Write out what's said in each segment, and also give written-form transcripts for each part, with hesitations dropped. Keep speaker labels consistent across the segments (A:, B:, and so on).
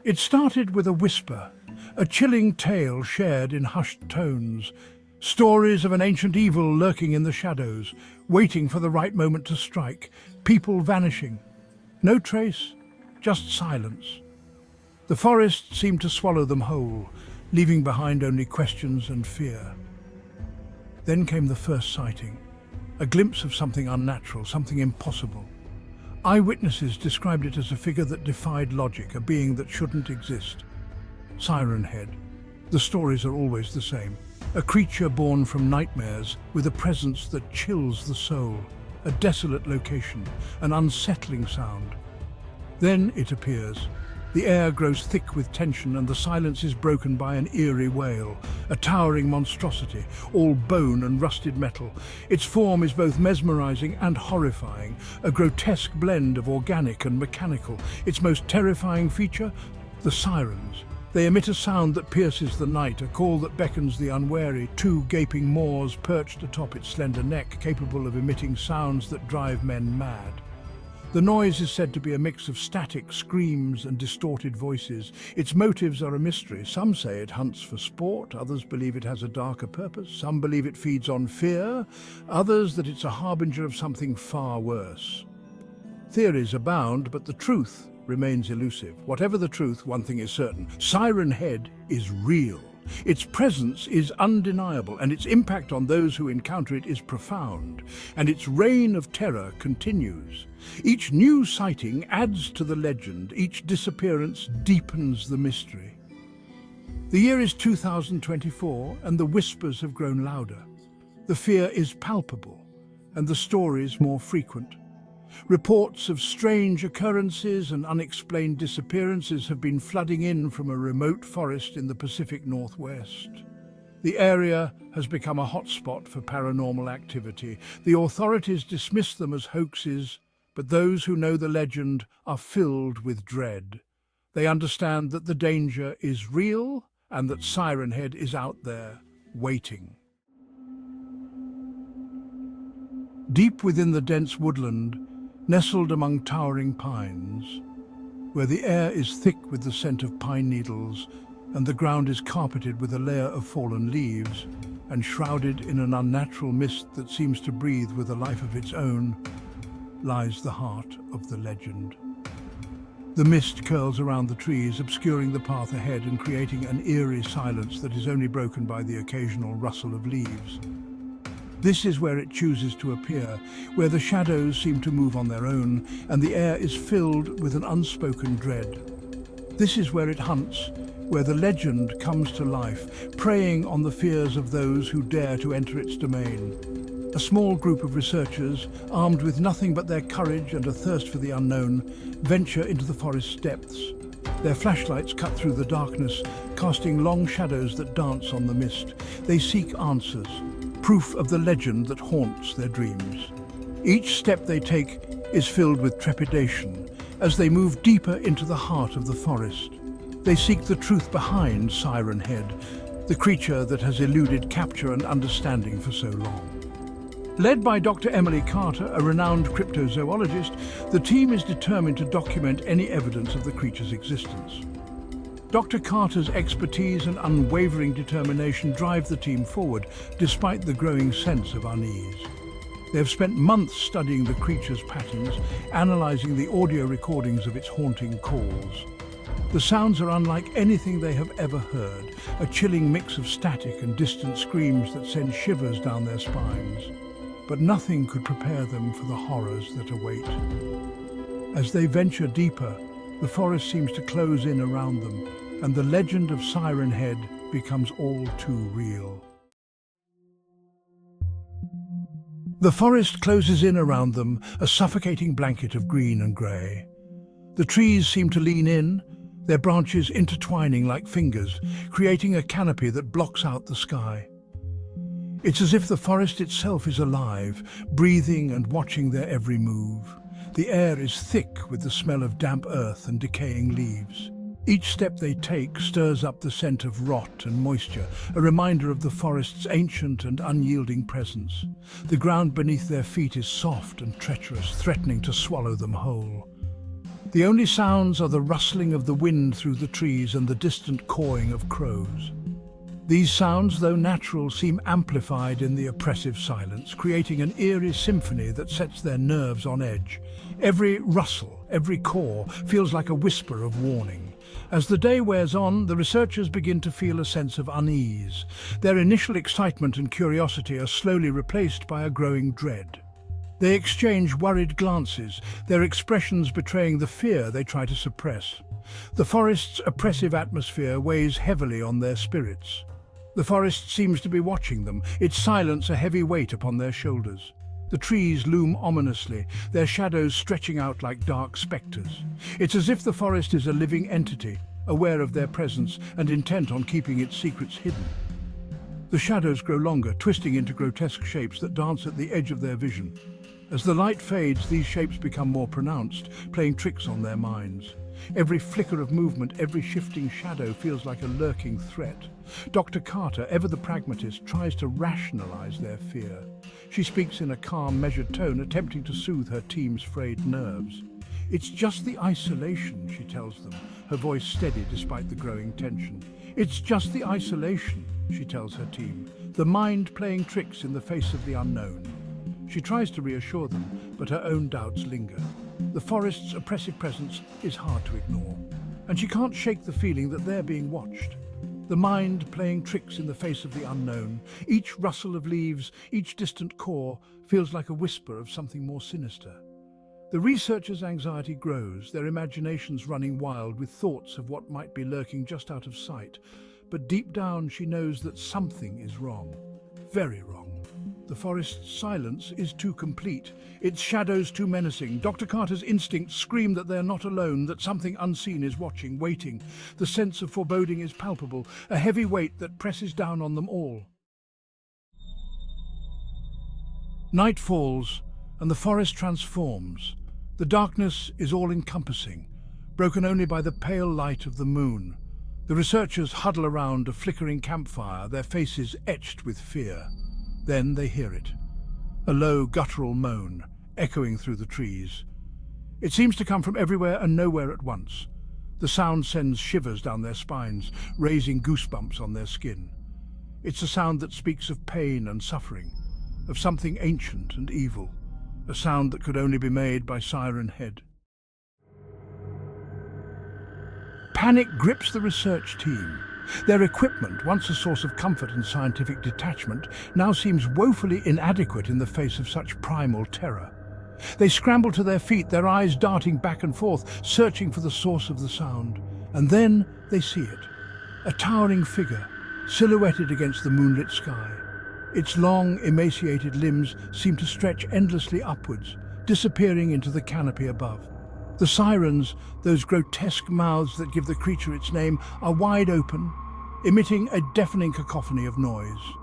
A: It started with a whisper, a chilling tale shared in hushed tones, stories of an ancient evil lurking in the shadows, waiting for the right moment to strike, people vanishing. No trace, just silence. The forest seemed to swallow them whole, leaving behind only questions and fear. Then came the first sighting, a glimpse of something unnatural, something impossible. Eyewitnesses described it as a figure that defied logic, a being that shouldn't exist. Siren Head. The stories are always the same. A creature born from nightmares with a presence that chills the soul, a desolate location, an unsettling sound. Then it appears. The air grows thick with tension and the silence is broken by an eerie wail, a towering monstrosity, all bone and rusted metal. Its form is both mesmerizing and horrifying, a grotesque blend of organic and mechanical. Its most terrifying feature? The sirens. They emit a sound that pierces the night, a call that beckons the unwary, two gaping maws perched atop its slender neck, capable of emitting sounds that drive men mad. The noise is said to be a mix of static screams and distorted voices. Its motives are a mystery. Some say it hunts for sport, others believe it has a darker purpose, some believe it feeds on fear, others that it's a harbinger of something far worse. Theories abound, but the truth remains elusive. Whatever the truth, one thing is certain: Siren Head is real. Its presence is undeniable, and its impact on those who encounter it is profound, and its reign of terror continues. Each new sighting adds to the legend, each disappearance deepens the mystery. The year is 2024, and the whispers have grown louder. The fear is palpable, and the stories more frequent. Reports of strange occurrences and unexplained disappearances have been flooding in from a remote forest in the Pacific Northwest. The area has become a hotspot for paranormal activity. The authorities dismiss them as hoaxes, but those who know the legend are filled with dread. They understand that the danger is real and that Siren Head is out there, waiting. Deep within the dense woodland, nestled among towering pines, where the air is thick with the scent of pine needles and the ground is carpeted with a layer of fallen leaves and shrouded in an unnatural mist that seems to breathe with a life of its own, lies the heart of the legend. The mist curls around the trees, obscuring the path ahead and creating an eerie silence that is only broken by the occasional rustle of leaves. This is where it chooses to appear, where the shadows seem to move on their own and the air is filled with an unspoken dread. This is where it hunts, where the legend comes to life, preying on the fears of those who dare to enter its domain. A small group of researchers, armed with nothing but their courage and a thirst for the unknown, venture into the forest's depths. Their flashlights cut through the darkness, casting long shadows that dance on the mist. They seek answers, proof of the legend that haunts their dreams. Each step they take is filled with trepidation as they move deeper into the heart of the forest. They seek the truth behind Siren Head, the creature that has eluded capture and understanding for so long. Led by Dr. Emily Carter, a renowned cryptozoologist, the team is determined to document any evidence of the creature's existence. Dr. Carter's expertise and unwavering determination drive the team forward, despite the growing sense of unease. They have spent months studying the creature's patterns, analyzing the audio recordings of its haunting calls. The sounds are unlike anything they have ever heard, a chilling mix of static and distant screams that send shivers down their spines. But nothing could prepare them for the horrors that await. As they venture deeper, the forest seems to close in around them, and the legend of Siren Head becomes all too real. The forest closes in around them, a suffocating blanket of green and grey. The trees seem to lean in, their branches intertwining like fingers, creating a canopy that blocks out the sky. It's as if the forest itself is alive, breathing and watching their every move. The air is thick with the smell of damp earth and decaying leaves. Each step they take stirs up the scent of rot and moisture, a reminder of the forest's ancient and unyielding presence. The ground beneath their feet is soft and treacherous, threatening to swallow them whole. The only sounds are the rustling of the wind through the trees and the distant cawing of crows. These sounds, though natural, seem amplified in the oppressive silence, creating an eerie symphony that sets their nerves on edge. Every rustle, every caw feels like a whisper of warning. As the day wears on, the researchers begin to feel a sense of unease. Their initial excitement and curiosity are slowly replaced by a growing dread. They exchange worried glances, their expressions betraying the fear they try to suppress. The forest's oppressive atmosphere weighs heavily on their spirits. The forest seems to be watching them, its silence a heavy weight upon their shoulders. The trees loom ominously, their shadows stretching out like dark spectres. It's as if the forest is a living entity, aware of their presence and intent on keeping its secrets hidden. The shadows grow longer, twisting into grotesque shapes that dance at the edge of their vision. As the light fades, these shapes become more pronounced, playing tricks on their minds. Every flicker of movement, every shifting shadow feels like a lurking threat. Dr. Carter, ever the pragmatist, tries to rationalize their fear. She speaks in a calm, measured tone, attempting to soothe her team's frayed nerves. "It's just the isolation," she tells them, her voice steady despite the growing tension. "It's just the isolation," she tells her team, "the mind playing tricks in the face of the unknown." She tries to reassure them, but her own doubts linger. The forest's oppressive presence is hard to ignore, and she can't shake the feeling that they're being watched. The mind playing tricks in the face of the unknown. Each rustle of leaves, each distant caw, feels like a whisper of something more sinister. The researchers' anxiety grows, their imaginations running wild with thoughts of what might be lurking just out of sight. But deep down she knows that something is wrong. Very wrong. The forest's silence is too complete, its shadows too menacing. Dr. Carter's instincts scream that they're not alone, that something unseen is watching, waiting. The sense of foreboding is palpable, a heavy weight that presses down on them all. Night falls, and the forest transforms. The darkness is all-encompassing, broken only by the pale light of the moon. The researchers huddle around a flickering campfire, their faces etched with fear. Then they hear it, a low, guttural moan, echoing through the trees. It seems to come from everywhere and nowhere at once. The sound sends shivers down their spines, raising goosebumps on their skin. It's a sound that speaks of pain and suffering, of something ancient and evil, a sound that could only be made by Siren Head. Panic grips the research team. Their equipment, once a source of comfort and scientific detachment, now seems woefully inadequate in the face of such primal terror. They scramble to their feet, their eyes darting back and forth, searching for the source of the sound. And then they see it, a towering figure, silhouetted against the moonlit sky. Its long, emaciated limbs seem to stretch endlessly upwards, disappearing into the canopy above. The sirens, those grotesque mouths that give the creature its name, are wide open, emitting a deafening cacophony of noise.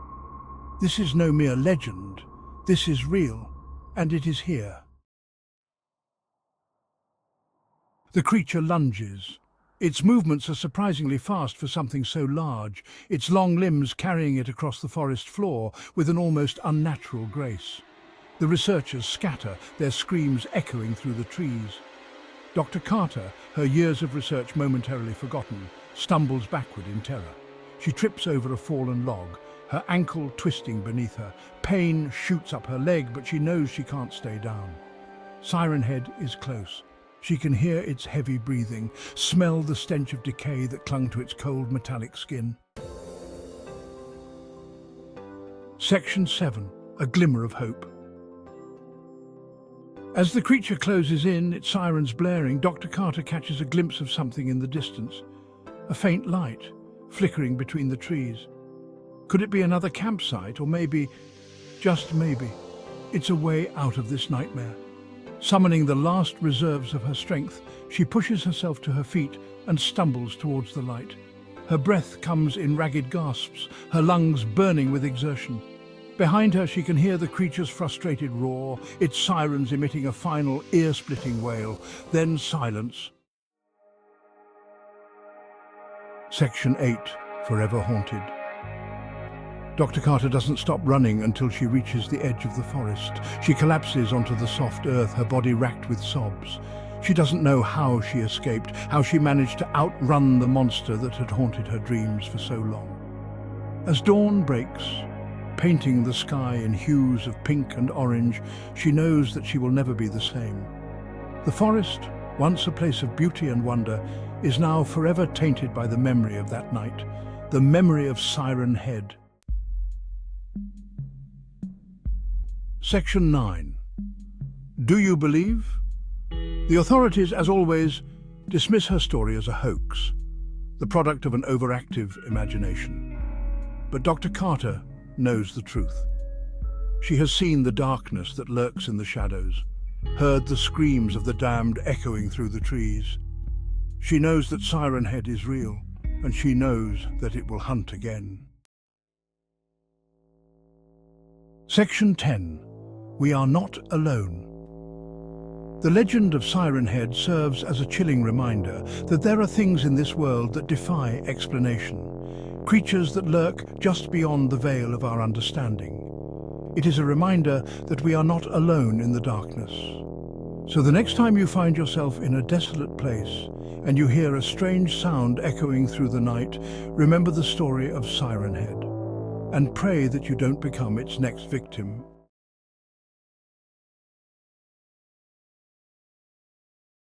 A: This is no mere legend. This is real, and it is here. The creature lunges. Its movements are surprisingly fast for something so large, its long limbs carrying it across the forest floor with an almost unnatural grace. The researchers scatter, their screams echoing through the trees. Dr. Carter, her years of research momentarily forgotten, stumbles backward in terror. She trips over a fallen log, her ankle twisting beneath her. Pain shoots up her leg, but she knows she can't stay down. Siren Head is close. She can hear its heavy breathing, smell the stench of decay that clung to its cold metallic skin. Section 7. A glimmer of hope. As the creature closes in, its sirens blaring, Dr. Carter catches a glimpse of something in the distance. A faint light, flickering between the trees. Could it be another campsite, or maybe, just maybe, it's a way out of this nightmare? Summoning the last reserves of her strength, she pushes herself to her feet and stumbles towards the light. Her breath comes in ragged gasps, her lungs burning with exertion. Behind her she can hear the creature's frustrated roar, its sirens emitting a final ear-splitting wail, then silence. Section 8. Forever Haunted. Dr. Carter doesn't stop running until she reaches the edge of the forest. She collapses onto the soft earth, her body racked with sobs. She doesn't know how she escaped, how she managed to outrun the monster that had haunted her dreams for so long. As dawn breaks, painting the sky in hues of pink and orange, she knows that she will never be the same. The forest, once a place of beauty and wonder, is now forever tainted by the memory of that night, the memory of Siren Head. Section 9. Do you believe? The authorities, as always, dismiss her story as a hoax, the product of an overactive imagination. But Dr. Carter knows the truth. She has seen the darkness that lurks in the shadows, heard the screams of the damned echoing through the trees. She knows that Siren Head is real, and she knows that it will hunt again. Section 10. We are not alone. The legend of Siren Head serves as a chilling reminder that there are things in this world that defy explanation, creatures that lurk just beyond the veil of our understanding. It is a reminder that we are not alone in the darkness. So the next time you find yourself in a desolate place and you hear a strange sound echoing through the night, remember the story of Siren Head and pray that you don't become its next victim.